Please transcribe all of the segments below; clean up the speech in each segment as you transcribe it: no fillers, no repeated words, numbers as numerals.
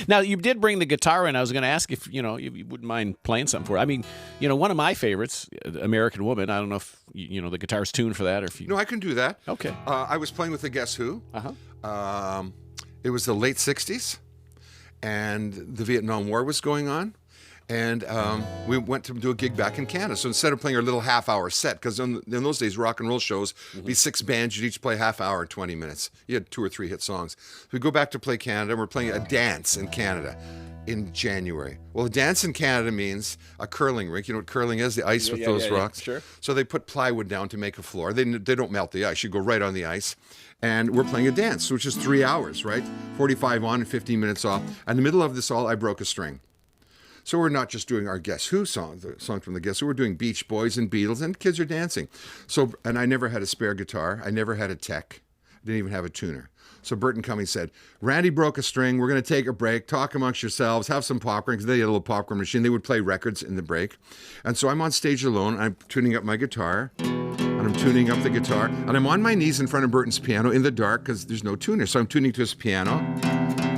Now, you did bring the guitar in. I was going to ask if, you wouldn't mind playing something for it. I mean, one of my favorites, American Woman, I don't know if, the guitar's tuned for that or if you... No, I can do that. Okay. I was playing with the Guess Who. Uh-huh. It was the late 60s, and the Vietnam War was going on. And we went to do a gig back in Canada. So instead of playing our little half-hour set, because in those days, rock and roll shows, be 6 bands, you'd each play half hour, 20 minutes. You had 2 or 3 hit songs. So we go back to play Canada, and we're playing a dance in Canada in January. Well, a dance in Canada means a curling rink. You know what curling is? The ice with those rocks. Sure. So they put plywood down to make a floor. They don't melt the ice. You go right on the ice. And we're playing a dance, which is 3 hours, right? 45 on and 15 minutes off. In the middle of this all, I broke a string. So we're not just doing our Guess Who song, the song from the Guess Who. We're doing Beach Boys and Beatles, and kids are dancing. So, and I never had a spare guitar. I never had a tech. I didn't even have a tuner. So Burton Cummings said, Randy broke a string. We're going to take a break, talk amongst yourselves, have some popcorn, because they had a little popcorn machine. They would play records in the break. And so I'm on stage alone. I'm tuning up my guitar. And I'm tuning up the guitar. And I'm on my knees in front of Burton's piano in the dark because there's no tuner. So I'm tuning to his piano.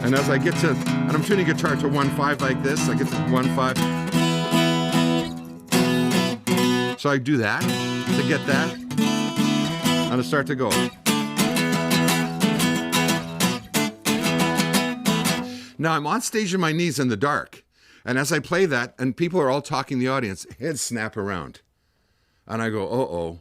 And as I get to, and I'm tuning guitar to 1-5 like this. I get to 1-5. So I do that to get that. And I start to go. Now I'm on stage on my knees in the dark. And as I play that, and people are all talking in the audience, heads snap around. And I go, uh-oh.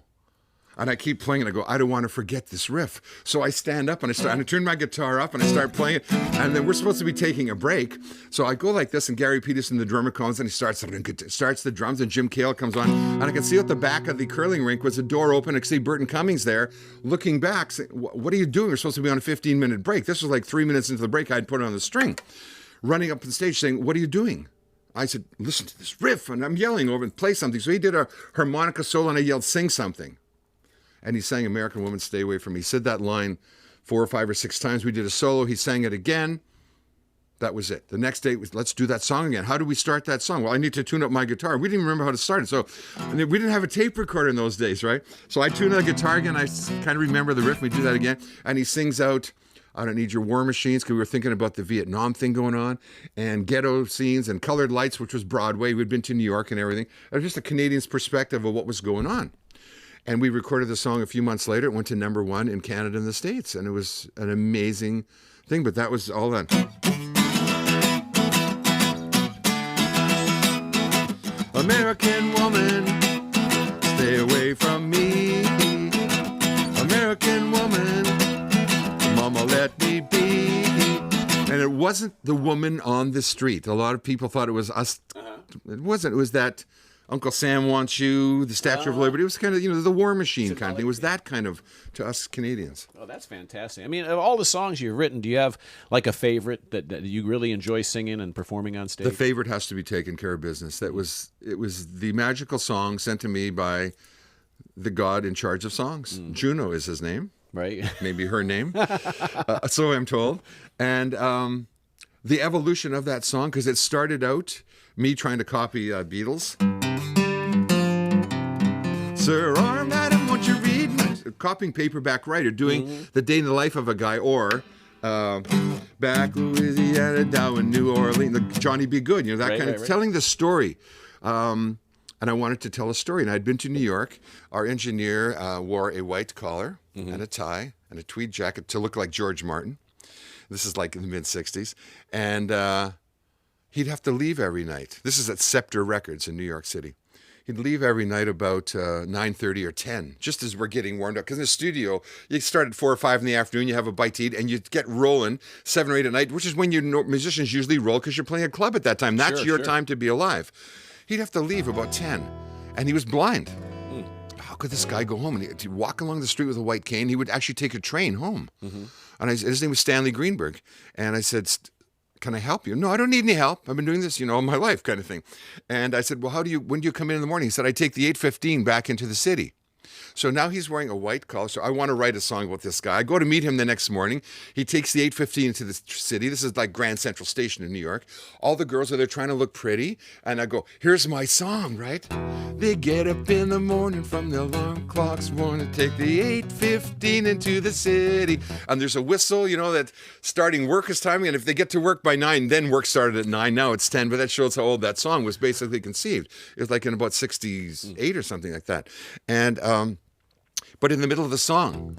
And I keep playing, and I go, I don't want to forget this riff. So I stand up, and I turn my guitar up, and I start playing it. And then we're supposed to be taking a break. So I go like this, and Gary Peterson, the drummer, comes, and he starts the drums, and Jim Cale comes on. And I can see at the back of the curling rink was a door open. I can see Burton Cummings there, looking back, saying, what are you doing? We're supposed to be on a 15-minute break. This was like 3 minutes into the break. I'd put it on the string. Running up on stage saying, what are you doing? I said, listen to this riff. And I'm yelling over and play something. So he did a harmonica solo, and I yelled, sing something. And he sang American Woman, Stay Away From Me. He said that line 4 or 5 or 6 times. We did a solo. He sang it again. That was it. The next day, let's do that song again. How do we start that song? Well, I need to tune up my guitar. We didn't remember how to start it. So we didn't have a tape recorder in those days, right? So I tuned the guitar again. I kind of remember the riff. We do that again. And he sings out, I Don't Need Your War Machines, because we were thinking about the Vietnam thing going on, and ghetto scenes and Colored Lights, which was Broadway. We'd been to New York and everything. It was just a Canadian's perspective of what was going on. And we recorded the song a few months later. It went to #1 in Canada and the States. And it was an amazing thing. But that was all done. American woman, stay away from me. American woman, mama, let me be. And it wasn't the woman on the street. A lot of people thought it was us. It wasn't. It was that Uncle Sam Wants You, the Statue of Liberty. It was kind of, the War Machine kind of thing. It was that kind of, to us Canadians. Oh, that's fantastic. I mean, of all the songs you've written, do you have like a favorite that you really enjoy singing and performing on stage? The favorite has to be Taking Care of Business. It was the magical song sent to me by the god in charge of songs. Juno is his name. Right. Maybe her name. So I'm told. And the evolution of that song, because it started out me trying to copy Beatles. Sir or madam, won't you read my... Copying paperback writer, doing the day in the life of a guy, or back Louisiana, down in New Orleans, the Johnny B. Good, that kind of telling the story. And I wanted to tell a story. And I'd been to New York. Our engineer wore a white collar and a tie and a tweed jacket to look like George Martin. This is like in the mid-'60s. And he'd have to leave every night. This is at Scepter Records in New York City. He'd leave every night about 9:30 or 10, just as we're getting warmed up. Because in the studio, you start at 4 or 5 in the afternoon, you have a bite to eat, and you get rolling 7 or 8 at night, which is when musicians usually roll because you're playing a club at that time. That's your time to be alive. He'd have to leave about 10, and he was blind. How could this guy go home? And he'd walk along the street with a white cane. He would actually take a train home. And his name was Stanley Greenberg. And I said, can I help you? No, I don't need any help. I've been doing this, all my life, kind of thing. And I said, well, when do you come in the morning? He said, I take the 8:15 back into the city. So now he's wearing a white collar. So I want to write a song about this guy. I go to meet him the next morning. He takes the 8:15 to the city. This is like Grand Central Station in New York. All the girls are there trying to look pretty. And I go, here's my song, right? They get up in the morning from their alarm clocks, want to take the 8:15 into the city. And there's a whistle, that starting work is timing. And if they get to work by 9, then work started at 9. Now it's 10. But that shows how old that song was basically conceived. It was like in about 68 or something like that. And but in the middle of the song,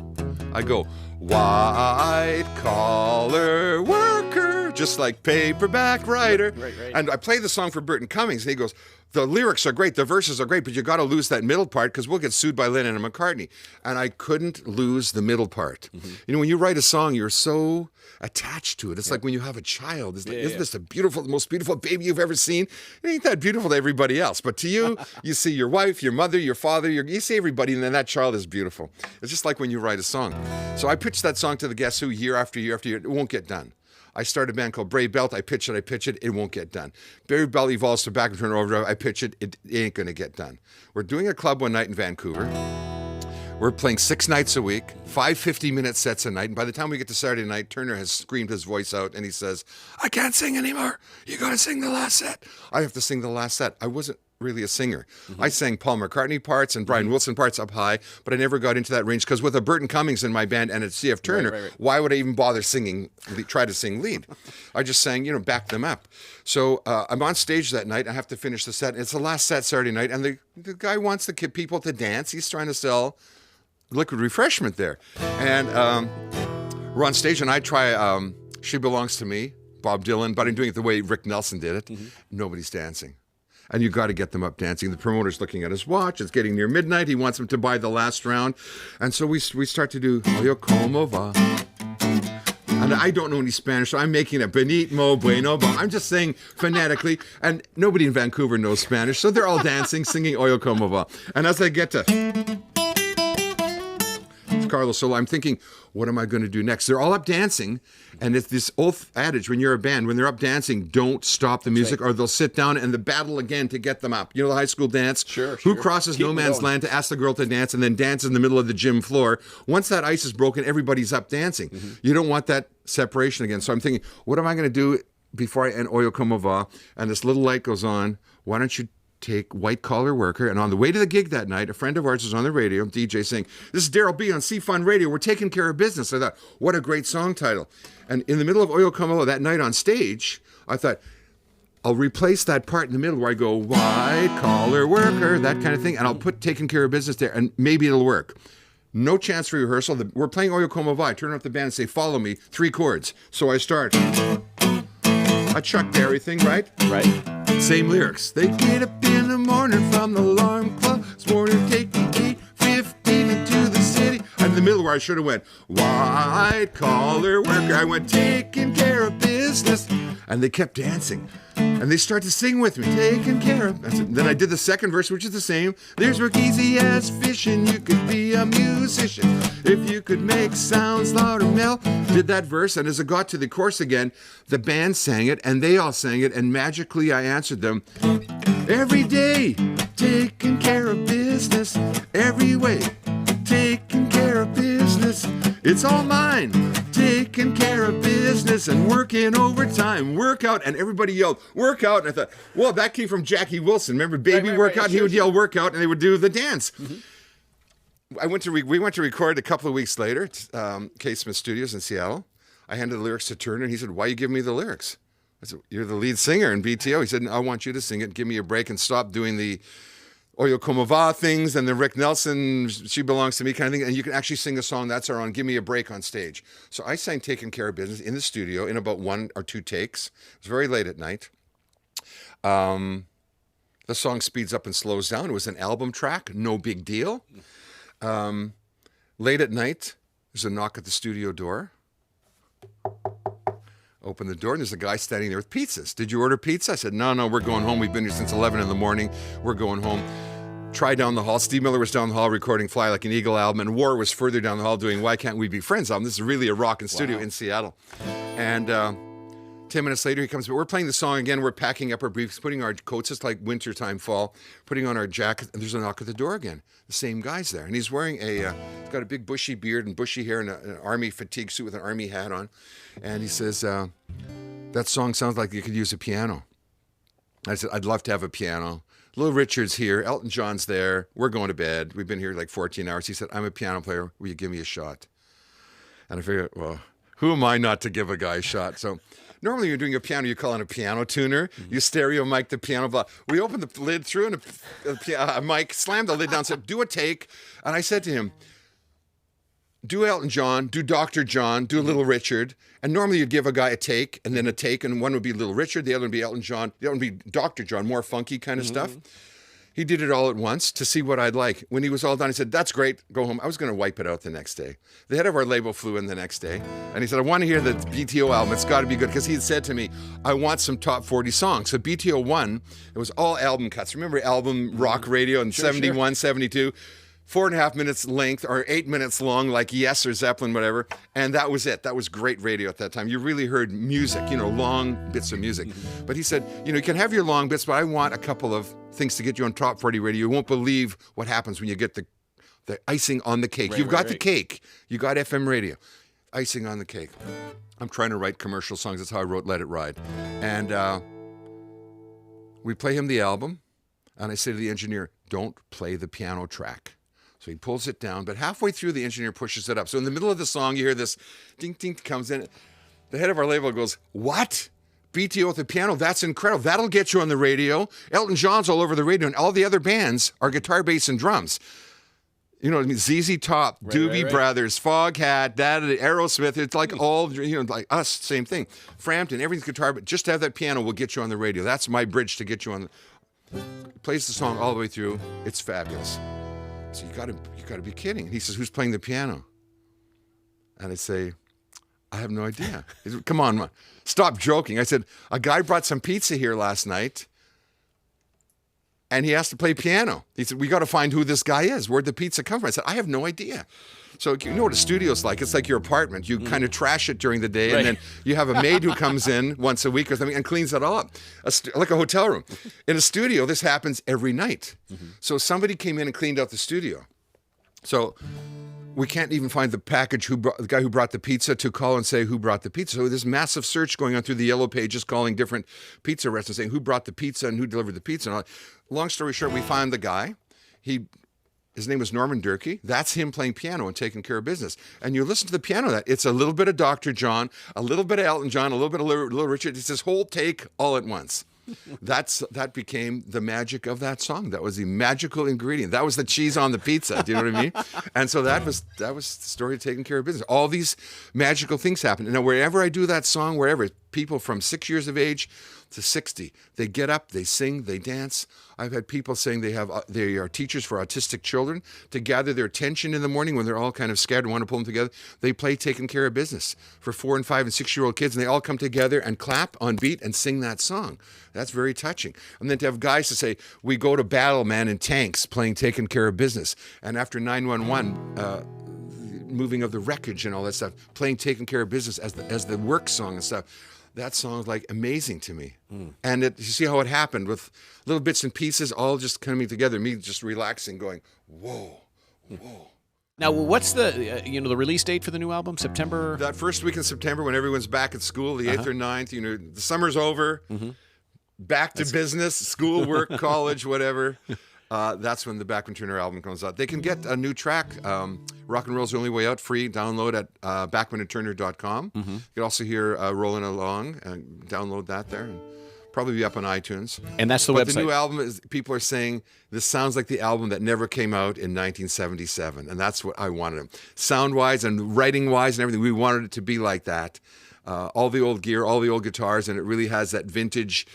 I go, white collar worker, just like paperback writer. Right. And I play the song for Burton Cummings, and he goes, the lyrics are great, the verses are great, but you got to lose that middle part because we'll get sued by Lennon and McCartney. And I couldn't lose the middle part. Mm-hmm. When you write a song, you're so attached to it. It's like when you have a child. It's like, isn't this the most beautiful baby you've ever seen? It ain't that beautiful to everybody else. But to you, you see your wife, your mother, your father, you see everybody, and then that child is beautiful. It's just like when you write a song. So I pitched that song to the Guess Who year after year after year. It won't get done. I started a band called Brave Belt. I pitch it, it won't get done. Brave Belt evolves to bachman-turner overdrive. I pitch it ain't going to get done. We're doing a club one night in Vancouver. We're playing 6 nights a week, 5 50-minute sets a night. And by the time we get to Saturday night, Turner has screamed his voice out and he says, I can't sing anymore. You got to sing the last set. I have to sing the last set. I wasn't really a singer. Mm-hmm. I sang Paul McCartney parts and Brian Wilson parts up high, but I never got into that range because with a Burton Cummings in my band and a C.F. Turner, why would I even bother try to sing lead? I just sang, back them up. So I'm on stage that night. I have to finish the set. It's the last set Saturday night, and the guy wants the people to dance. He's trying to sell liquid refreshment there. And we're on stage, and I try She Belongs to Me, Bob Dylan, but I'm doing it the way Rick Nelson did it. Mm-hmm. Nobody's dancing. And you got to get them up dancing. The promoter's looking at his watch. It's getting near midnight. He wants them to buy the last round. And so we start to do Yo Como Va. And I don't know any Spanish, so I'm making a Benito Bueno. I'm just saying phonetically. And nobody in Vancouver knows Spanish, so they're all dancing, singing Oyo Como Va. And as I get to Carlos solo, I'm thinking, what am I going to do next? They're all up dancing, and it's this old adage when you're a band, when they're up dancing, don't stop the music or they'll sit down and the battle again to get them up. You know the high school dance? Sure. Who crosses no man's land to ask the girl to dance and then dance in the middle of the gym floor? Once that ice is broken, everybody's up dancing. Mm-hmm. You don't want that separation again. So I'm thinking, what am I going to do before I end Oyo Como Va? And this little light goes on. Why don't you take White Collar Worker? And on the way to the gig that night, a friend of ours was on the radio, DJ saying, this is Daryl B on C-Fun Radio. We're taking care of business. I thought, what a great song title. And in the middle of Oyo Como Va that night on stage, I thought, I'll replace that part in the middle where I go, White Collar Worker, that kind of thing. And I'll put taking care of business there, and maybe it'll work. No chance for rehearsal. We're playing Oyo Como Va. I turn off the band and say, follow me, 3 chords. So I start. I Chuck Berry thing, right? Right. Same lyrics. They get up in the morning from the alarm clock. This morning taking 8:15 into the city. And in the middle where I should have went, White Collar Worker. I went, taking care of business. And they kept dancing. And they start to sing with me, taking care of. Then I did the second verse, which is the same. There's work easy as fishing. You could be a musician if you could make sounds loud and mel. Did that verse, and as I got to the chorus again, the band sang it, and they all sang it, and magically I answered them. Every day, taking care of business. Every way, taking care of business. It's all mine. Taking care of business and working overtime. Workout. And everybody yelled, workout. And I thought, well, that came from Jackie Wilson. Remember Baby Workout? Right. He would yell workout and they would do the dance. Mm-hmm. We went to record a couple of weeks later at K. Smith Studios in Seattle. I handed the lyrics to Turner and he said, why you give me the lyrics? I said, you're the lead singer in BTO. He said, I want you to sing it. Give me a break and stop doing the Oyo Como Va things and the Rick Nelson, She Belongs to Me kind of thing, and you can actually sing a song that's our own, Give Me a Break on stage. So I sang Taking Care of Business in the studio in about 1 or 2 takes. It was very late at night. The song speeds up and slows down. It was an album track, no big deal. Late at night, there's a knock at the studio door. Open the door, and there's a guy standing there with pizzas. Did you order pizza? I said, no, we're going home. We've been here since 11 in the morning. We're going home. Try down the hall. Steve Miller was down the hall recording Fly Like an Eagle album, and War was further down the hall doing Why Can't We Be Friends album. This is really a rockin' studio in Seattle. And 10 minutes later, he comes, but we're playing the song again. We're packing up our briefs, putting our coats. It's like wintertime, fall, putting on our jackets. And there's a knock at the door again. The same guy's there. And he's wearing he's got a big bushy beard and bushy hair and an army fatigue suit with an army hat on. And he says, that song sounds like you could use a piano. I said, I'd love to have a piano. Little Richard's here. Elton John's there. We're going to bed. We've been here like 14 hours. He said, I'm a piano player. Will you give me a shot? And I figured, well, who am I not to give a guy a shot? So normally you're doing a piano, you call in a piano tuner. You stereo mic the piano. Blah. We opened the lid through and a mic, slammed the lid down, said, do a take. And I said to him, do Elton John, do Dr. John, do Little Richard. And normally you'd give a guy a take, and then a take, and one would be Little Richard, the other would be Elton John, the other would be Dr. John, more funky kind of stuff. He did it all at once to see what I'd like. When he was all done, he said, that's great, go home. I was going to wipe it out the next day. The head of our label flew in the next day, and he said, I want to hear the BTO album. It's got to be good, because he had said to me, I want some top 40 songs. So BTO 1, it was all album cuts. Remember album rock radio in 71, 72? 4.5 minutes length or 8 minutes long, like Yes or Zeppelin, whatever. And that was it. That was great radio at that time. You really heard music, long bits of music. But he said, you can have your long bits, but I want a couple of things to get you on top 40 radio. You won't believe what happens when you get the icing on the cake. You've got the cake. You got FM radio. Icing on the cake. I'm trying to write commercial songs. That's how I wrote Let It Ride. And we play him the album. And I say to the engineer, don't play the piano track. So he pulls it down, but halfway through, the engineer pushes it up. So in the middle of the song, you hear this ding, ding, comes in. The head of our label goes, what? BTO with the piano? That's incredible. That'll get you on the radio. Elton John's all over the radio, and all the other bands are guitar, bass, and drums. You know what I mean? ZZ Top, Doobie Brothers, Foghat, Aerosmith. It's like all, like us, same thing. Frampton, everything's guitar, but just to have that piano will get you on the radio. That's my bridge to get you on. Plays the song all the way through. It's fabulous. So you got to be kidding. He says, who's playing the piano? And I say, I have no idea. He said, come on, man. Stop joking. I said, a guy brought some pizza here last night, and he asked to play piano. He said, we got to find who this guy is. Where'd the pizza come from? I said, I have no idea. So you know what a studio's like. It's like your apartment. You kind of trash it during the day, and then you have a maid who comes in once a week or something and cleans it all up, like a hotel room. In a studio, this happens every night. So somebody came in and cleaned out the studio. So we can't even find the package, the guy who brought the pizza, to call and say who brought the pizza. So there's massive search going on through the yellow pages, calling different pizza restaurants, saying who brought the pizza and who delivered the pizza. And all. Long story short, we find the guy. His name was Norman Durkee. That's him playing piano and taking care of business. And you listen to the piano, it's a little bit of Dr. John, a little bit of Elton John, a little bit of Little Richard. It's this whole take all at once. That became the magic of that song. That was the magical ingredient. That was the cheese on the pizza. Do you know what I mean? And so that was the story of taking care of business. All these magical things happen. And now wherever I do that song, wherever, people from 6 years of age to 60, they get up, they sing, they dance. I've had people saying they are teachers for autistic children. To gather their attention in the morning when they're all kind of scared and want to pull them together, they play Taking Care of Business for 4 and 5 and 6-year-old kids, and they all come together and clap on beat and sing that song. That's very touching. And then to have guys to say, we go to battle, man, in tanks, playing Taking Care of Business. And after 911, moving of the wreckage and all that stuff, playing Taking Care of Business as the work song and stuff. That song is like amazing to me. And you see how it happened with little bits and pieces all just coming together, me just relaxing, going, whoa, whoa. Now, what's the the release date for the new album? September? That first week in September when everyone's back at school, the 8th or 9th, the summer's over, back to business, school, work, college, whatever. That's when the Bachman-Turner album comes out. They can get a new track, Rock and Roll's the Only Way Out, free download at bachman-turner.com. You can also hear Rolling Along and download that there, and probably be up on iTunes. And that's the website. The new album is, people are saying, this sounds like the album that never came out in 1977, and that's what I wanted. Sound-wise and writing-wise and everything, we wanted it to be like that. All the old gear, all the old guitars, and it really has that vintage,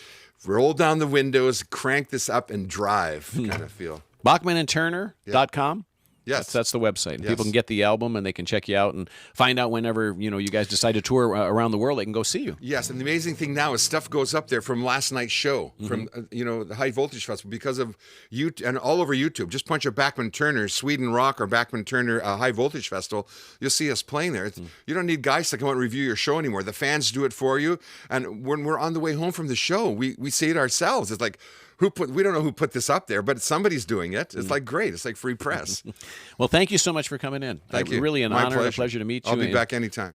roll down the windows, crank this up, and drive kind of feel. bachman-turner.com? Yes. That's the website. And Yes. people can get the album and they can check you out and find out whenever, you guys decide to tour around the world, they can go see you. Yes, and the amazing thing now is stuff goes up there from last night's show, from the High Voltage Festival, because of you and all over YouTube. Just punch up Bachman-Turner, Sweden Rock, or Bachman-Turner High Voltage Festival. You'll see us playing there. You don't need guys to come out and review your show anymore. The fans do it for you. And when we're on the way home from the show, we see it ourselves. It's like, we don't know who put this up there, but somebody's doing it. It's like great. It's like free press. Well, thank you so much for coming in. Thank you. Really an My honor and a pleasure. pleasure to meet you. I'll be And back anytime.